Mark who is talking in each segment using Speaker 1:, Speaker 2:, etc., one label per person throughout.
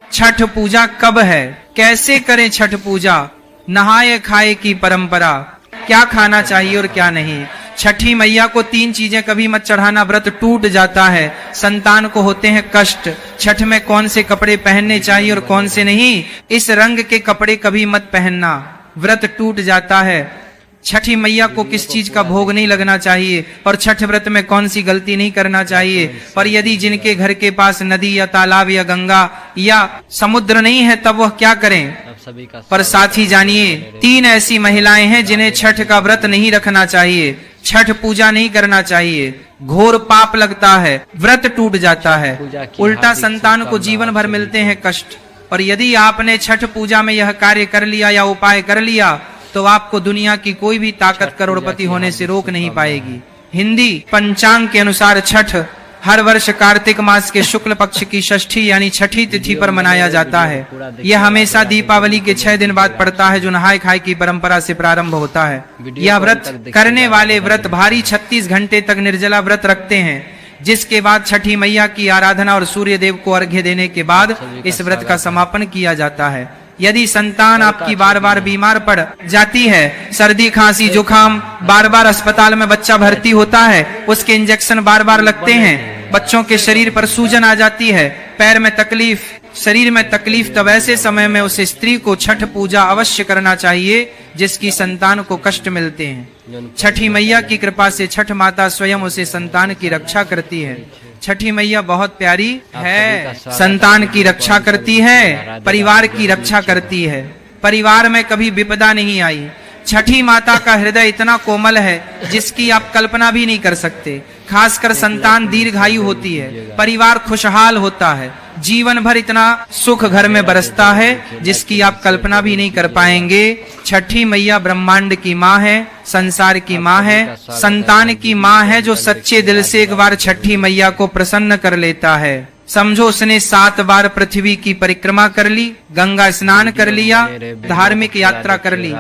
Speaker 1: छठ पूजा कब है, कैसे करें छठ पूजा, नहाए खाए की परंपरा, क्या खाना चाहिए और क्या नहीं। छठी मैया को 3 चीजें कभी मत चढ़ाना, व्रत टूट जाता है, संतान को होते हैं कष्ट। छठ में कौन से कपड़े पहनने चाहिए और कौन से नहीं, इस रंग के कपड़े कभी मत पहनना, व्रत टूट जाता है। छठी मैया को किस चीज का भोग नहीं लगना चाहिए और छठ व्रत में कौन सी गलती नहीं करना चाहिए। पर यदि जिनके घर के पास नदी या तालाब या गंगा या समुद्र नहीं है तब वह क्या करें। पर साथ ही जानिए 3 ऐसी महिलाएं हैं जिन्हें छठ का व्रत नहीं रखना चाहिए, छठ पूजा नहीं करना चाहिए, घोर पाप लगता है, व्रत टूट जाता है, उल्टा संतान को जीवन भर मिलते हैं कष्ट। और यदि आपने छठ पूजा में यह कार्य कर लिया या उपाय कर लिया तो आपको दुनिया की कोई भी ताकत करोड़पति होने से रोक नहीं पाएगी। हिंदी पंचांग के अनुसार छठ हर वर्ष कार्तिक मास के शुक्ल पक्ष की षष्ठी यानी छठी तिथि पर मनाया जाता है। यह हमेशा दीपावली के 6 दिन बाद पड़ता है, जो नहाय खाए की परंपरा से प्रारंभ होता है। यह व्रत करने वाले व्रत भारी 36 घंटे तक निर्जला व्रत रखते हैं, जिसके बाद छठी मैया की आराधना और सूर्य देव को अर्घ्य देने के बाद इस व्रत का समापन किया जाता है। यदि संतान आपकी बार बार बीमार पड़ जाती है, सर्दी खांसी जुकाम, बार बार अस्पताल में बच्चा भर्ती होता है, उसके इंजेक्शन बार बार लगते हैं, बच्चों के शरीर पर सूजन आ जाती है, पैर में तकलीफ, शरीर में तकलीफ, तब ऐसे समय में उस स्त्री को छठ पूजा अवश्य करना चाहिए जिसकी संतान को कष्ट मिलते हैं। छठी मैया की कृपा से छठ माता स्वयं उसे संतान की रक्षा करती है। छठी मैया बहुत प्यारी है, संतान की रक्षा करती है, परिवार की रक्षा करती है, परिवार में कभी विपदा नहीं आई। छठी माता का हृदय इतना कोमल है जिसकी आप कल्पना भी नहीं कर सकते। खासकर संतान दीर्घायु होती है, परिवार खुशहाल होता है, जीवन भर इतना सुख घर में बरसता है जिसकी आप कल्पना भी नहीं कर पाएंगे। छठी मैया ब्रह्मांड की माँ है, संसार की माँ है, संतान की माँ है, जो सच्चे दिल से एक बार छठी मैया को प्रसन्न कर लेता है। समझो उसने 7 बार पृथ्वी की परिक्रमा कर ली, गंगा स्नान कर लिया, धार्मिक यात्रा कर ली,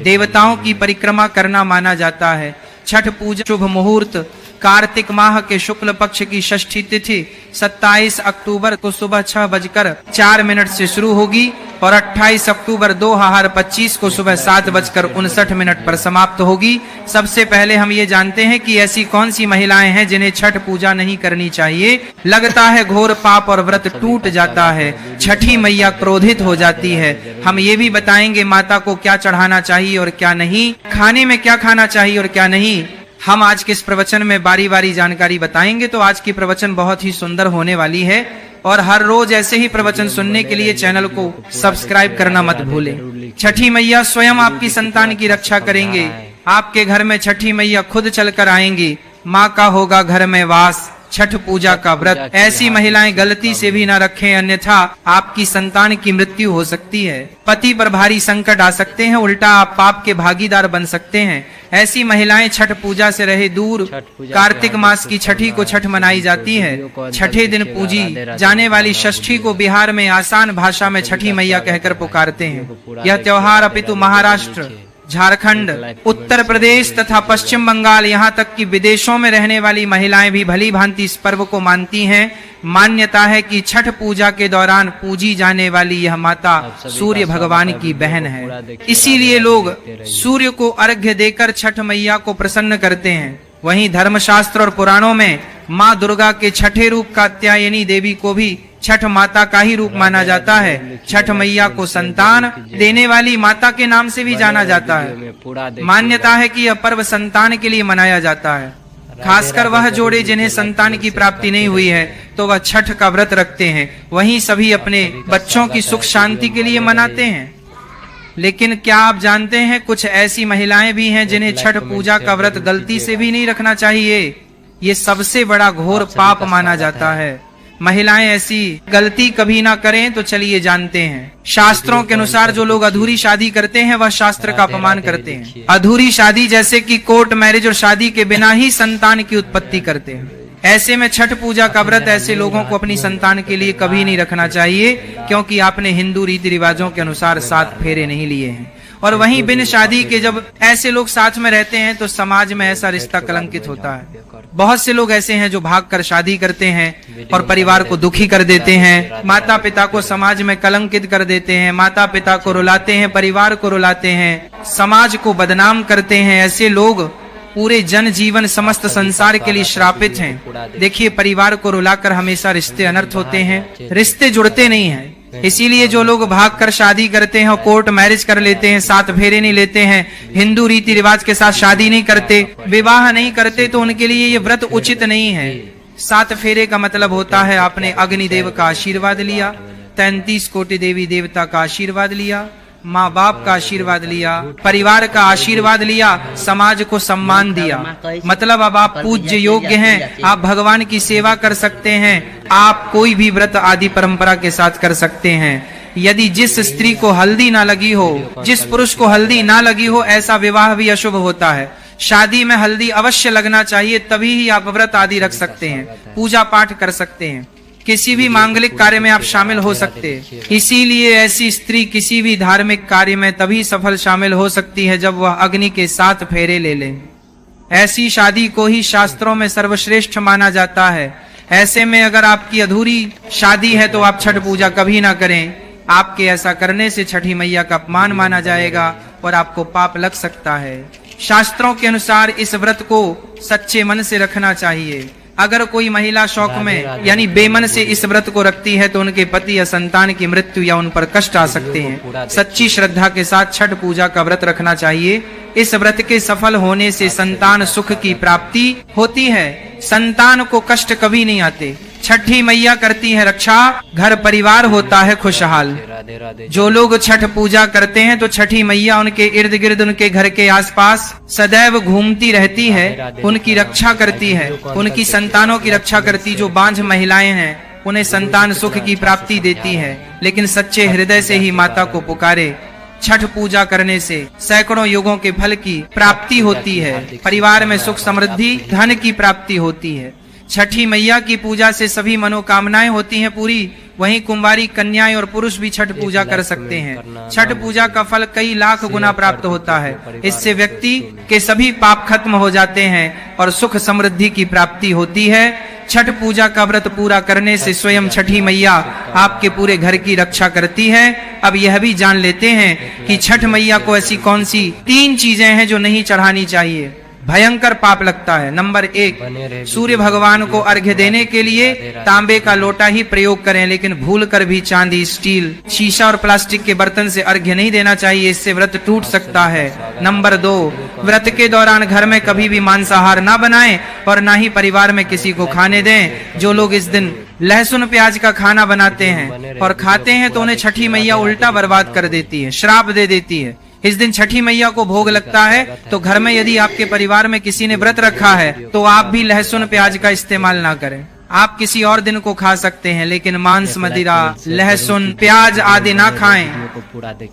Speaker 1: देवताओं की परिक्रमा करना माना जाता है। छठ पूजा शुभ मुहूर्त कार्तिक माह के शुक्ल पक्ष की षष्ठी तिथि 27 अक्टूबर को सुबह 6:04 से शुरू होगी और 28 अक्टूबर 2025 को सुबह 7:59 पर समाप्त होगी। सबसे पहले हम ये जानते हैं कि ऐसी कौन सी महिलाएं हैं जिन्हें छठ पूजा नहीं करनी चाहिए। लगता है घोर पाप और व्रत टूट जाता है, छठी मैया क्रोधित हो जाती है। हम ये भी बताएंगे माता को क्या चढ़ाना चाहिए और क्या नहीं, खाने में क्या खाना चाहिए और क्या नहीं। हम आज के इस प्रवचन में बारी बारी जानकारी बताएंगे, तो आज की प्रवचन बहुत ही सुंदर होने वाली है। और हर रोज ऐसे ही प्रवचन सुनने के लिए चैनल को सब्सक्राइब करना मत भूलें। छठी मैया स्वयं आपकी संतान की रक्षा करेंगे। आपके घर में छठी मैया खुद चलकर आएंगी, माँ का होगा घर में वास। छठ पूजा का व्रत ऐसी महिलाएं गलती से भी न रखें, अन्यथा आपकी संतान की मृत्यु हो सकती है, पति पर भारी संकट आ सकते हैं, उल्टा आप पाप के भागीदार बन सकते हैं। ऐसी महिलाएं छठ पूजा से रहे दूर। कार्तिक मास की छठी को छठ मनाई जाती है। छठे दिन पूजी जाने वाली षष्ठी को बिहार में आसान भाषा में छठी मैया कहकर पुकारते हैं। यह त्योहार अपितु महाराष्ट्र, झारखंड, उत्तर प्रदेश तथा पश्चिम बंगाल, यहाँ तक कि विदेशों में रहने वाली महिलाएं भी भली भांति इस पर्व को मानती हैं। मान्यता है कि छठ पूजा के दौरान पूजी जाने वाली यह माता सूर्य भगवान की बहन है, इसीलिए लोग सूर्य को अर्घ्य देकर छठ मैया को प्रसन्न करते हैं। वहीं धर्मशास्त्र और पुराणों में माँ दुर्गा के छठे रूप कात्यायनी देवी को भी छठ माता का ही रूप माना जाता है। छठ मैया को संतान देने वाली माता के नाम से भी जाना जाता है। मान्यता है कि यह पर्व संतान के लिए मनाया जाता है। खासकर वह जोड़े जिन्हें संतान की प्राप्ति नहीं हुई है तो वह छठ का व्रत रखते हैं। वहीं सभी अपने बच्चों की सुख शांति के लिए मनाते हैं। लेकिन क्या आप जानते हैं कुछ ऐसी महिलाएं भी हैं जिन्हें छठ पूजा का व्रत गलती से भी नहीं रखना चाहिए। ये सबसे बड़ा घोर पाप माना जाता है। महिलाएं ऐसी गलती कभी ना करें, तो चलिए जानते हैं। शास्त्रों के अनुसार जो लोग अधूरी शादी करते हैं वह शास्त्र का अपमान करते हैं। अधूरी शादी जैसे कि कोर्ट मैरिज और शादी के बिना ही संतान की उत्पत्ति करते हैं। ऐसे में छठ पूजा का व्रत ऐसे लोगों को अपनी संतान के लिए कभी नहीं रखना चाहिए, क्योंकि आपने हिंदू रीति रिवाजों के अनुसार 7 फेरे नहीं लिए हैं। और वहीं बिन शादी के जब ऐसे लोग साथ में रहते हैं तो समाज में ऐसा रिश्ता कलंकित होता है। बहुत से लोग ऐसे हैं जो भागकर शादी करते हैं और परिवार को दुखी कर देते हैं, माता पिता को समाज में कलंकित कर देते हैं, माता पिता को रुलाते हैं, परिवार को रुलाते हैं, समाज को बदनाम करते हैं। ऐसे लोग पूरे जन जीवन समस्त संसार के लिए श्रापित हैं। देखिए, परिवार को रुलाकर हमेशा रिश्ते अनर्थ होते हैं, रिश्ते जुड़ते नहीं हैं। इसीलिए जो लोग भागकर शादी करते हैं और कोर्ट मैरिज कर लेते हैं, 7 फेरे नहीं लेते हैं, हिंदू रीति रिवाज के साथ शादी नहीं करते, विवाह नहीं करते, तो उनके लिए ये व्रत उचित नहीं है। 7 फेरे का मतलब होता है आपने अग्निदेव का आशीर्वाद लिया, 33 कोटि देवी देवता का आशीर्वाद लिया, माँ बाप का आशीर्वाद लिया, परिवार का आशीर्वाद लिया, समाज को सम्मान दिया। मतलब अब आप पूज्य योग्य हैं, आप भगवान की सेवा कर सकते हैं, आप कोई भी व्रत आदि परंपरा के साथ कर सकते हैं। यदि जिस स्त्री को हल्दी ना लगी हो, जिस पुरुष को हल्दी ना लगी हो, ऐसा विवाह भी अशुभ होता है। शादी में हल्दी अवश्य लगना चाहिए, तभी ही आप व्रत आदि रख सकते हैं, पूजा पाठ कर सकते हैं, किसी भी मांगलिक कार्य में आप शामिल हो सकते हैं। इसीलिए ऐसी स्त्री किसी भी धार्मिक कार्य में तभी सफल शामिल हो सकती है जब वह अग्नि के 7 फेरे ले ले। ऐसी शादी को ही शास्त्रों में सर्वश्रेष्ठ माना जाता है। ऐसे में अगर आपकी अधूरी शादी है तो आप छठ पूजा कभी ना करें। आपके ऐसा करने से छठी मैया का अपमान माना जाएगा और आपको पाप लग सकता है। शास्त्रों के अनुसार इस व्रत को सच्चे मन से रखना चाहिए। अगर कोई महिला शौक में यानी बेमन से इस व्रत को रखती है तो उनके पति या संतान की मृत्यु या उन पर कष्ट आ सकते हैं। सच्ची श्रद्धा के साथ छठ पूजा का व्रत रखना चाहिए। इस व्रत के सफल होने से संतान सुख की प्राप्ति होती है, संतान को कष्ट कभी नहीं आते। छठी मैया करती है रक्षा, घर परिवार होता है खुशहाल। जो लोग छठ पूजा करते हैं तो छठी मैया उनके इर्द गिर्द, उनके घर के आसपास सदैव घूमती रहती है, उनकी रक्षा करती है, उनकी संतानों की रक्षा करती। जो बांझ महिलाएं हैं उन्हें संतान सुख की प्राप्ति देती है। लेकिन सच्चे हृदय से ही माता को पुकारे। छठ पूजा करने से सैकड़ों युगों के फल की प्राप्ति होती है, परिवार में सुख समृद्धि धन की प्राप्ति होती है। छठी मैया की पूजा से सभी मनोकामनाएं होती हैं पूरी। वहीं कुंवारी कन्याएं और पुरुष भी छठ पूजा कर सकते हैं। छठ पूजा का फल कई लाख गुना प्राप्त होता है। इससे व्यक्ति के सभी पाप खत्म हो जाते हैं और सुख समृद्धि की प्राप्ति होती है। छठ पूजा का व्रत पूरा करने से स्वयं छठी मैया आपके पूरे घर की रक्षा करती है। अब यह भी जान लेते हैं कि छठ मैया को ऐसी कौन सी 3 चीजें हैं जो नहीं चढ़ानी चाहिए, भयंकर पाप लगता है। नंबर 1, सूर्य भगवान को अर्घ्य देने के लिए तांबे का लोटा ही प्रयोग करें, लेकिन भूलकर भी चांदी, स्टील, शीशा और प्लास्टिक के बर्तन से अर्घ्य नहीं देना चाहिए, इससे व्रत टूट सकता है। नंबर 2, व्रत के दौरान घर में कभी भी मांसाहार ना बनाएं और ना ही परिवार में किसी को खाने दें। जो लोग इस दिन लहसुन प्याज का खाना बनाते हैं और खाते हैं तो उन्हें छठी मैया उल्टा बर्बाद कर देती है, श्राप दे देती है। इस दिन छठी मैया को भोग लगता है, तो घर में यदि आपके परिवार में किसी ने व्रत रखा है तो आप भी लहसुन प्याज का इस्तेमाल ना करें। आप किसी और दिन को खा सकते हैं, लेकिन मांस, मदिरा, लहसुन, प्याज आदि ना खाएं।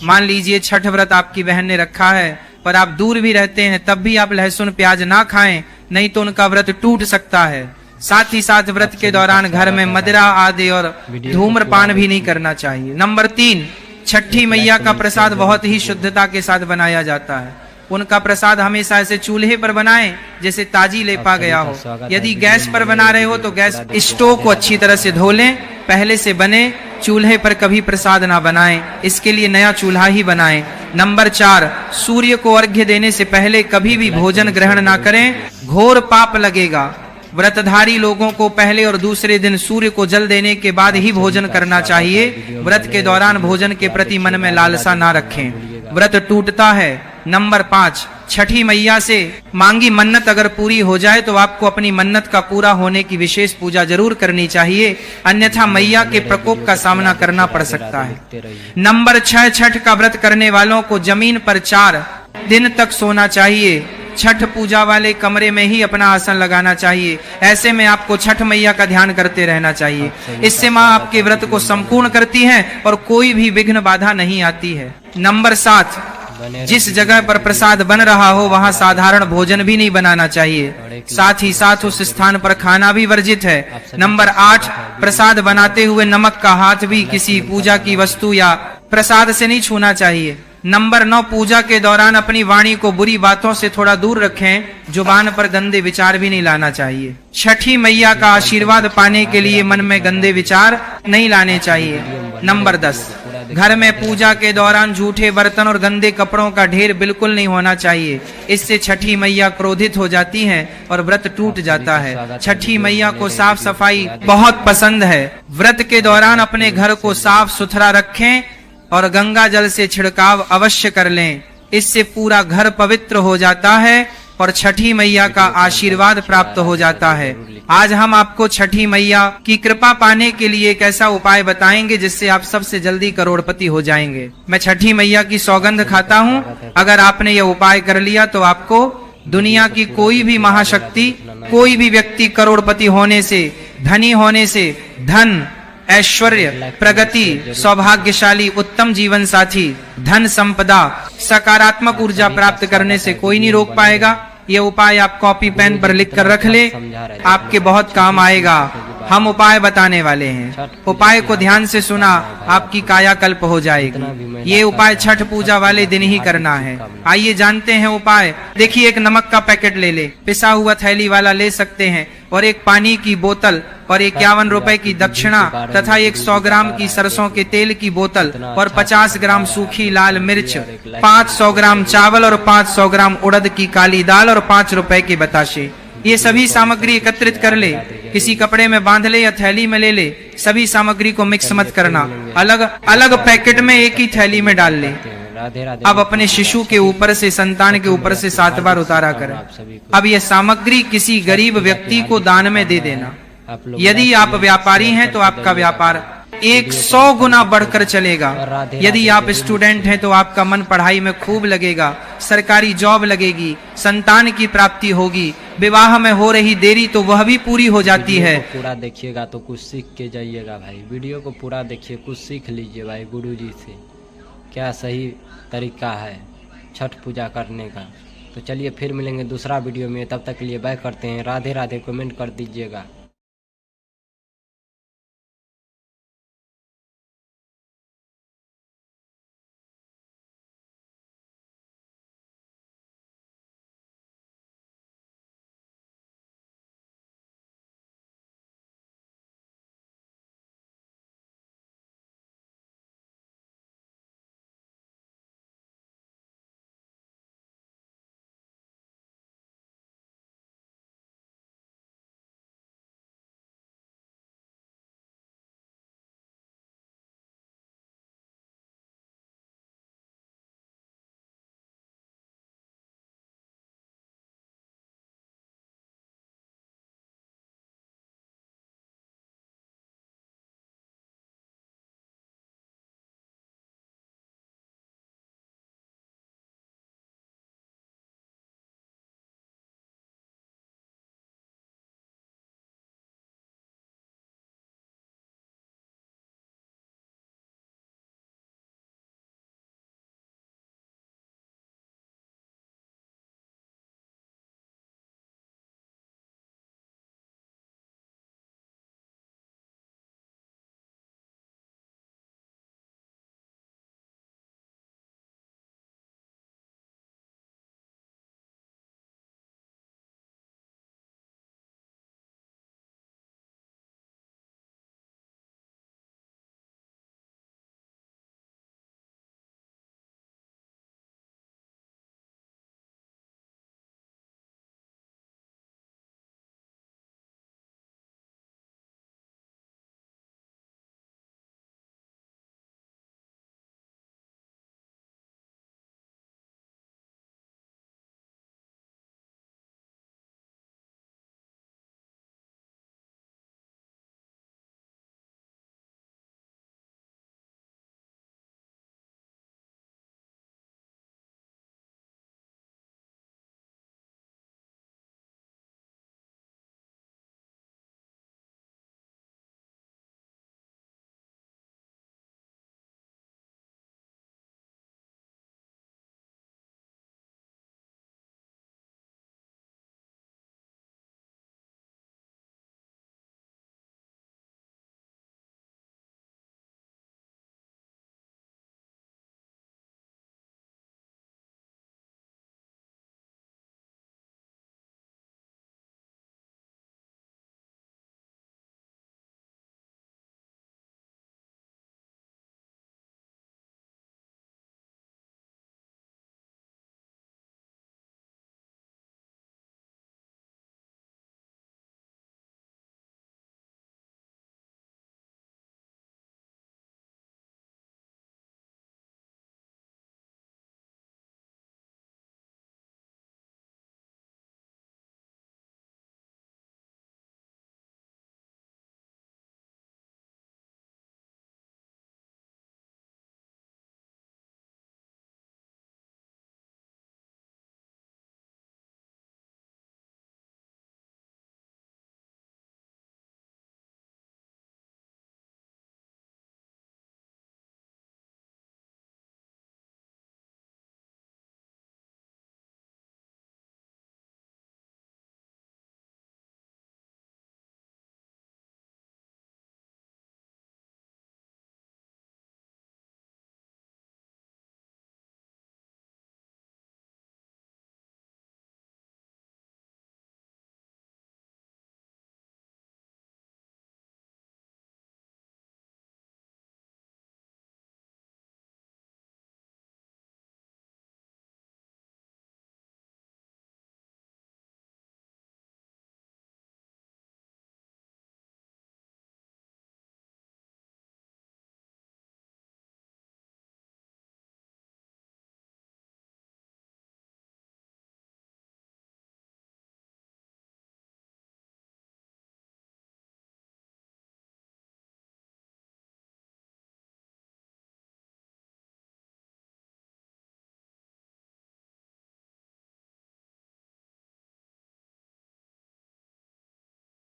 Speaker 1: मान लीजिए छठ व्रत आपकी बहन ने रखा है पर आप दूर भी रहते हैं, तब भी आप लहसुन प्याज ना खाएं, नहीं तो उनका व्रत टूट सकता है। साथ ही साथ व्रत के दौरान घर में मदिरा आदि और धूम्रपान भी नहीं करना चाहिए। नंबर 3, छठी मैया का प्रसाद बहुत ही शुद्धता के साथ बनाया जाता है। उनका प्रसाद हमेशा ऐसे चूल्हे पर बनाएं जैसे ताजी लेपा गया हो। यदि गैस पर बना रहे हो तो गैस स्टोव को अच्छी तरह से धो लें, पहले से बने चूल्हे पर कभी प्रसाद ना बनाएं, इसके लिए नया चूल्हा ही बनाएं। नंबर 4, सूर्य को अर्घ्य देने से पहले कभी भी भोजन ग्रहण ना करें, घोर पाप लगेगा। व्रतधारी लोगों को पहले और दूसरे दिन सूर्य को जल देने के बाद ही भोजन करना चाहिए। व्रत के दौरान भोजन के प्रति मन में लालसा ना रखें, व्रत टूटता है। नंबर 5, छठी मैया से मांगी मन्नत अगर पूरी हो जाए तो आपको अपनी मन्नत का पूरा होने की विशेष पूजा जरूर करनी चाहिए, अन्यथा मैया के प्रकोप का सामना करना पड़ सकता है। नंबर 6, छठ का व्रत करने वालों को जमीन पर 4 दिन तक सोना चाहिए। छठ पूजा वाले कमरे में ही अपना आसन लगाना चाहिए। ऐसे में आपको छठ मैया का ध्यान करते रहना चाहिए। इससे माँ आपके व्रत को संपूर्ण करती है और कोई भी विघ्न बाधा नहीं आती है। नंबर 7, जिस जगह पर प्रसाद बन रहा हो वहाँ साधारण भोजन भी नहीं बनाना चाहिए, साथ ही साथ उस स्थान पर खाना भी वर्जित है। नंबर 8, प्रसाद बनाते हुए नमक का हाथ भी किसी पूजा की वस्तु या प्रसाद से नहीं छूना चाहिए। नंबर 9, पूजा के दौरान अपनी वाणी को बुरी बातों से थोड़ा दूर रखें। जुबान पर गंदे विचार भी नहीं लाना चाहिए। छठी मैया का आशीर्वाद पाने के लिए मन में गंदे विचार नहीं लाने चाहिए। नंबर 10, घर में पूजा के दौरान झूठे बर्तन और गंदे कपड़ों का ढेर बिल्कुल नहीं होना चाहिए। इससे छठी मैया क्रोधित हो जाती हैं और व्रत टूट जाता है। छठी मैया को साफ सफाई बहुत पसंद है। व्रत के दौरान अपने घर को साफ सुथरा रखें और गंगा जल से छिड़काव अवश्य कर लें। इससे पूरा घर पवित्र हो जाता है और छठी मैया का आशीर्वाद प्राप्त हो जाता है। आज हम आपको छठी मैया की कृपा पाने के लिए एक ऐसा उपाय बताएंगे जिससे आप सबसे जल्दी करोड़पति हो जाएंगे। मैं छठी मैया की सौगंध खाता हूँ, अगर आपने यह उपाय कर लिया तो आपको दुनिया की कोई भी महाशक्ति, कोई भी व्यक्ति करोड़पति होने से, धनी होने से, धन, ऐश्वर्य, प्रगति, सौभाग्यशाली, उत्तम जीवन साथी, धन संपदा, सकारात्मक ऊर्जा प्राप्त करने से कोई नहीं रोक पाएगा। ये उपाय आप कॉपी पेन पर लिख कर रख ले, आपके बहुत काम आएगा। हम उपाय बताने वाले हैं, उपाय को ध्यान से सुना, आपकी कायाकल्प हो जाएगी। ये उपाय छठ पूजा वाले दिन ही करना है। आइए जानते हैं उपाय। देखिए, एक नमक का पैकेट ले ले, पिसा हुआ थैली वाला ले सकते हैं, और एक पानी की बोतल और 51 रुपए की दक्षिणा तथा 100 ग्राम की सरसों के तेल की बोतल और 50 ग्राम सूखी लाल मिर्च, 500 ग्राम चावल और 500 ग्राम उड़द की काली दाल और 5 रुपए के बताशे। ये सभी सामग्री एकत्रित कर ले, किसी कपड़े में बांध ले या थैली में ले ले। सभी सामग्री को मिक्स मत करना, अलग अलग पैकेट में एक ही थैली में डाल ले। अब अपने शिशु के ऊपर से, संतान के ऊपर से 7 बार उतारा करें। अब यह सामग्री किसी गरीब व्यक्ति को दान में दे देना। यदि आप व्यापारी हैं तो आपका व्यापार 100 गुना बढ़कर चलेगा। यदि आप स्टूडेंट हैं तो आपका मन पढ़ाई में खूब लगेगा, सरकारी जॉब लगेगी, संतान की प्राप्ति होगी, विवाह में हो रही देरी तो वह भी पूरी हो जाती है।
Speaker 2: पूरा देखिएगा तो कुछ सीख के जाइएगा भाई। वीडियो को पूरा देखिए, कुछ सीख लीजिए भाई गुरुजी से, क्या सही तरीका है छठ पूजा करने का। तो चलिए फिर मिलेंगे दूसरा वीडियो में, तब तक के लिए बाय करते हैं। राधे राधे, कमेंट कर दीजिएगा।